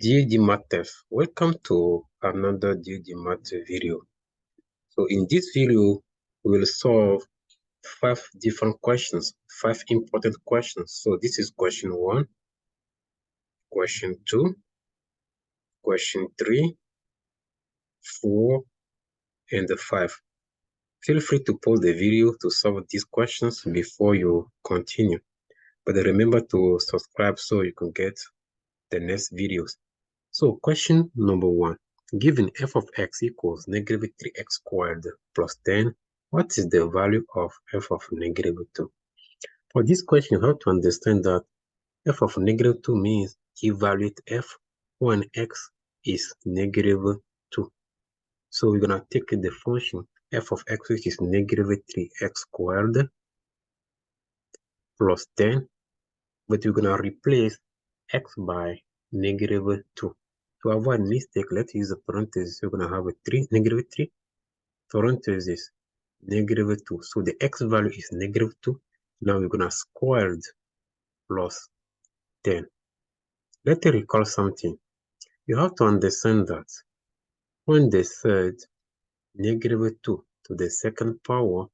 GED Math Test. Welcome to another GED Math video. So in this video, we will solve 5 different questions, 5 important questions. So this is question 1, question 2, question 3, 4, and 5. Feel free to pause the video to solve these questions before you continue. But remember to subscribe so you can get the next videos. So question number 1. Given f of x equals negative 3x squared plus 10, what is the value of f of negative 2? For this question, you have to understand that f of negative 2 means evaluate f when x is negative 2. So we're going to take the function f of x, which is negative 3x squared plus 10, but we're going to replace x by negative 2. To avoid mistake, let's use a parenthesis. We're going to have a 3, negative 3, parenthesis, negative 2. So the x value is negative 2. Now we're going to square it plus 10. Let's recall something. You have to understand that when they said negative 2 to the second power,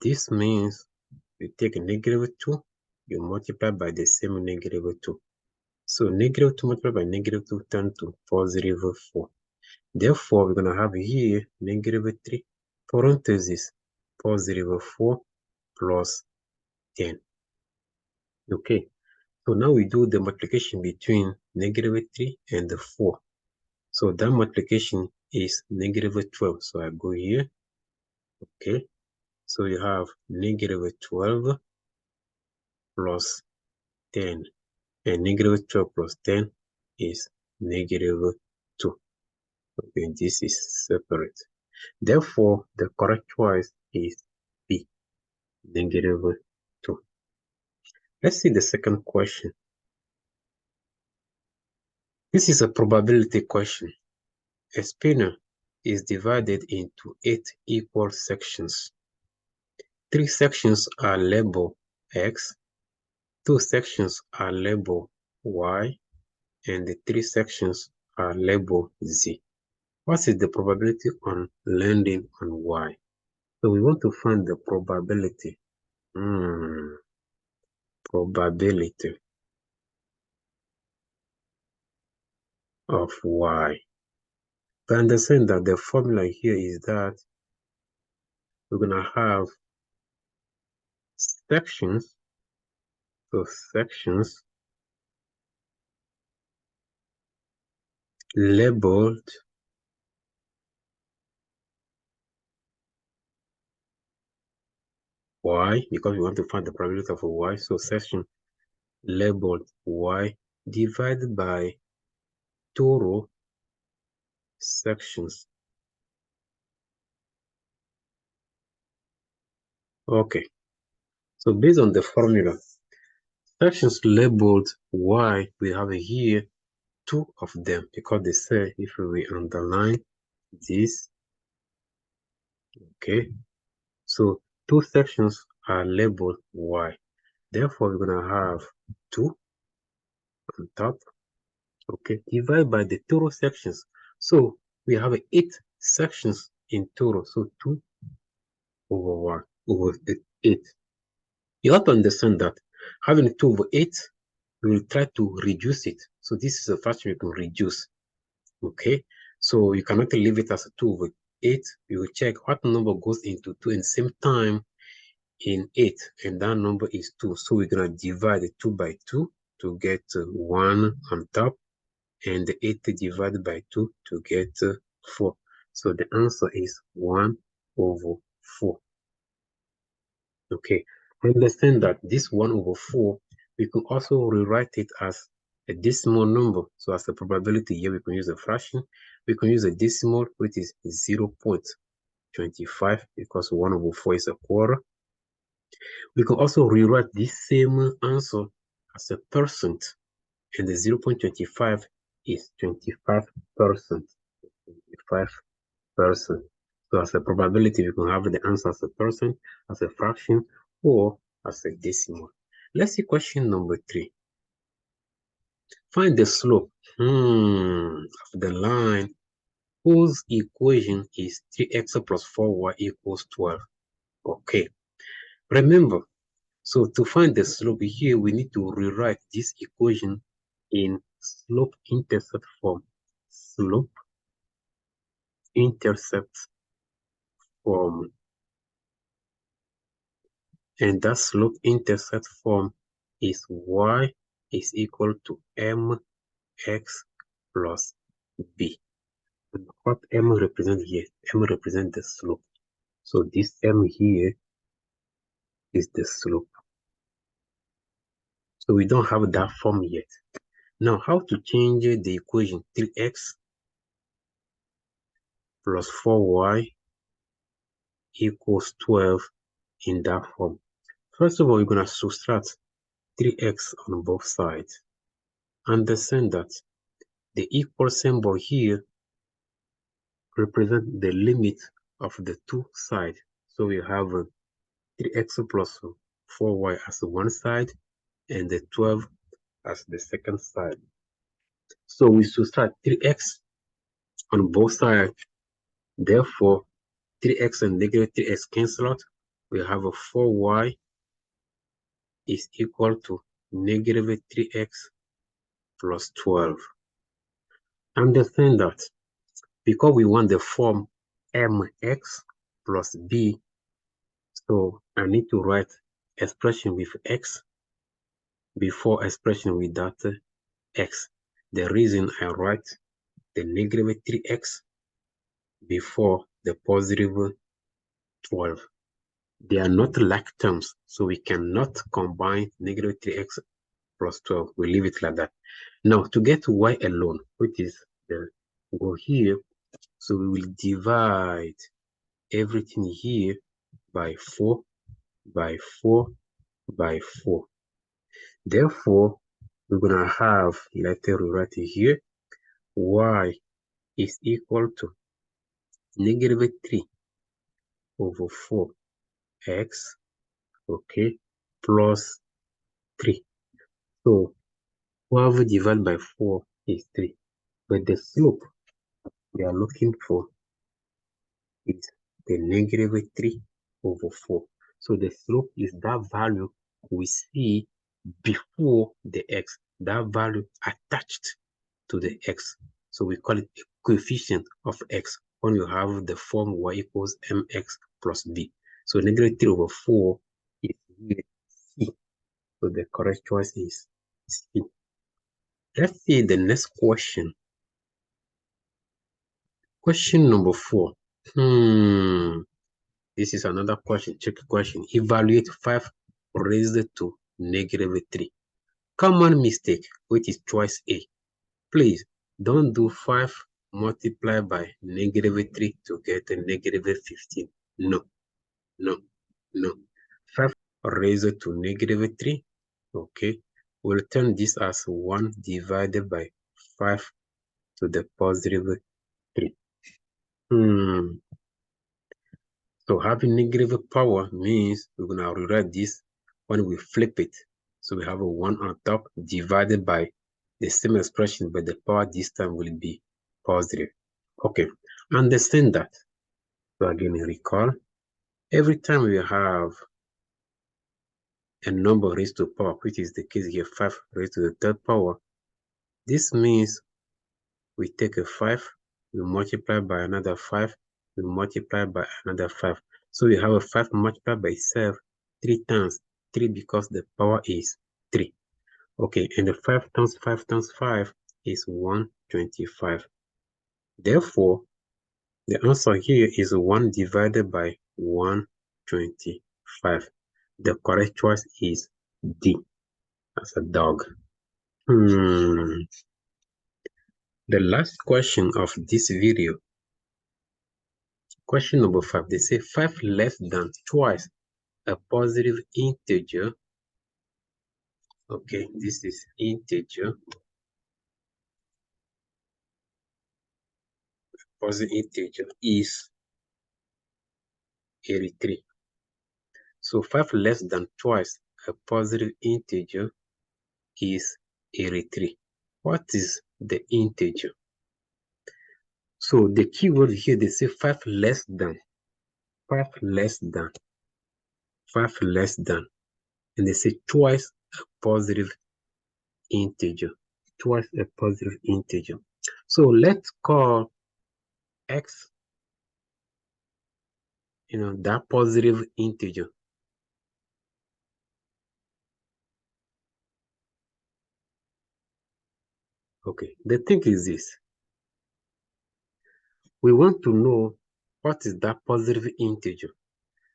this means you take negative 2, you multiply by the same negative 2. So negative 2 multiplied by negative 2 turns to positive 4. Therefore, we're going to have here negative 3, parenthesis, positive 4 plus 10. Okay, so now we do the multiplication between negative 3 and 4. So that multiplication is negative 12. So I go here. Okay, so you have negative 12 plus 10. And negative 12 plus 10 is negative 2. Okay, this is separate. Therefore, the correct choice is B, negative 2. Let's see the second question. This is a probability question. A spinner is divided into 8 equal sections. 3 sections are labeled X, 2 sections are labeled Y, and the 3 sections are labeled Z. What is the probability on landing on Y? So we want to find the probability. Probability of Y. But understand that the formula here is that we're going to have sections. So sections labeled Y, because we want to find the probability of a Y. So section labeled Y divided by total sections. Okay, so based on the formula, sections labeled Y, we have here 2 of them, because they say if we underline this, okay, so 2 sections are labeled Y. Therefore, we're going to have 2 on top, okay, divided by the total sections. So we have 8 sections in total, so 2 over 1 over 8. You have to understand that having 2 over 8, we will try to reduce it. So this is a fraction we can reduce. Okay, so you cannot leave it as a 2 over 8. You will check what number goes into 2 in the same time in 8, and that number is 2. So we're going to divide the 2 by 2 to get 1 on top, and the 8 divided by 2 to get 4. So the answer is 1 over 4. Okay, understand that this 1 over 4, we can also rewrite it as a decimal number. So as a probability here, we can use a fraction. We can use a decimal, which is 0.25, because 1 over 4 is a quarter. We can also rewrite this same answer as a percent, and the 0.25 is 25%. 25%. So as a probability, we can have the answer as a percent, as a fraction, or as a decimal. Let's see question number 3. Find the slope of the line whose equation is 3x plus 4y equals 12. Okay, remember, so to find the slope here, we need to rewrite this equation in slope-intercept form. Slope-intercept form. And that slope-intercept form is y is equal to mx plus b. And what m represent here? M represent the slope. So this m here is the slope. So we don't have that form yet. Now, how to change the equation 3x plus 4y equals 12 in that form? First of all, we're going to subtract 3x on both sides. Understand that the equal symbol here represents the limit of the two sides. So we have 3x plus 4y as one side and the 12 as the second side. So we subtract 3x on both sides. Therefore, 3x and negative 3x cancel out. We have a 4y is equal to negative 3x plus 12. Understand that because we want the form mx plus b, so I need to write expression with x before expression without x. The reason I write the negative 3x before the positive 12. They are not like terms, so we cannot combine negative 3x plus 12. We leave it like that. Now, to get y alone, which is the go here, so we will divide everything here by 4, by 4, by 4. Therefore, we're going to have, let's rewrite it here, y is equal to negative 3 over 4x, okay, plus 3. So 12 divided by 4 is 3. But the slope we are looking for is the negative 3 over 4. So the slope is that value we see before the x, that value attached to the x. So we call it a coefficient of x when you have the form y equals mx plus b. So negative 3 over 4 is C. So the correct choice is C. Let's see the next question. Question number 4. This is another question, tricky question. Evaluate 5 raised to negative 3. Common mistake, which is choice A. Please don't do 5 multiplied by negative 3 to get a negative 15. No, no, no. 5 raised to negative 3. Okay. We'll turn this as 1 divided by 5 to the positive 3. So having negative power means we're going to rewrite this when we flip it. So we have a 1 on top divided by the same expression, but the power this time will be positive. Okay, understand that. So again, recall, every time we have a number raised to power, which is the case here, 5 raised to the third power, this means we take a 5, we multiply by another 5, we multiply by another 5. So we have a 5 multiplied by itself 3 times. 3 because the power is 3. Okay, and the 5 times 5 times 5 is 125. Therefore, the answer here is 1 divided by 125. The correct choice is D, as a dog. The last question of this video, question number 5, they say 5 less than twice a positive integer. Okay, this is integer. Positive integer is 83. So 5 less than twice a positive integer is 83. what is the integer? So the keyword here, they say 5 less than, 5 less than, 5 less than, and they say twice a positive integer, twice a positive integer. So let's call x, that positive integer. Okay, the thing is this. We want to know what is that positive integer.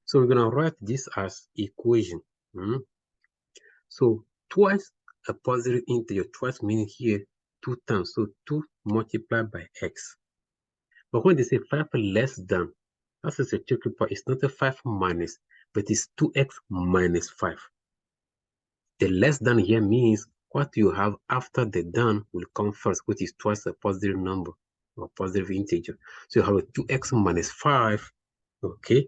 So we're going to write this as equation. So twice a positive integer, twice meaning here 2 times. So 2 multiplied by x. But when they say 5 less than, that's a tricky part. It's not a 5 minus, but it's 2x minus 5. The less than here means what you have after the than will come first, which is twice a positive number or positive integer. So you have a 2x minus 5, okay?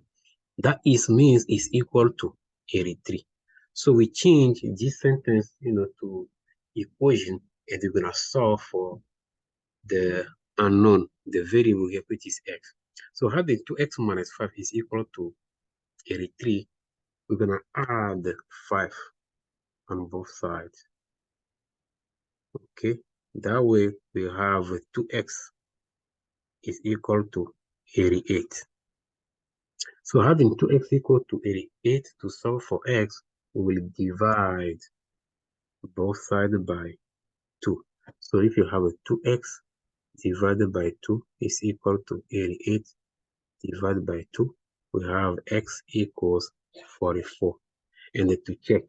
That means is equal to 83. So we change this sentence, to equation, and we're gonna solve for the unknown, the variable here, which is x. So having 2x minus 5 is equal to 83, we're gonna add 5 on both sides. Okay, that way we have 2x is equal to 88. So having 2x equal to 88, to solve for x, we will divide both sides by 2. So if you have a 2x divided by 2 is equal to 88 divided by 2, we have x equals 44. And then to check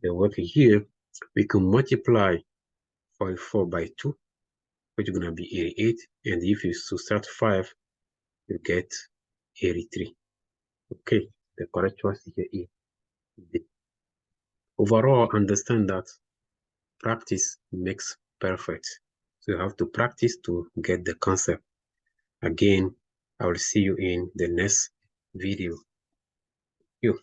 the work here, we can multiply 44 by 2, which is going to be 88. And if you subtract 5, you get 83. Okay, the correct choice here is D. Overall, understand that practice makes perfect. So you have to practice to get the concept. Again, I will see you in the next video. You.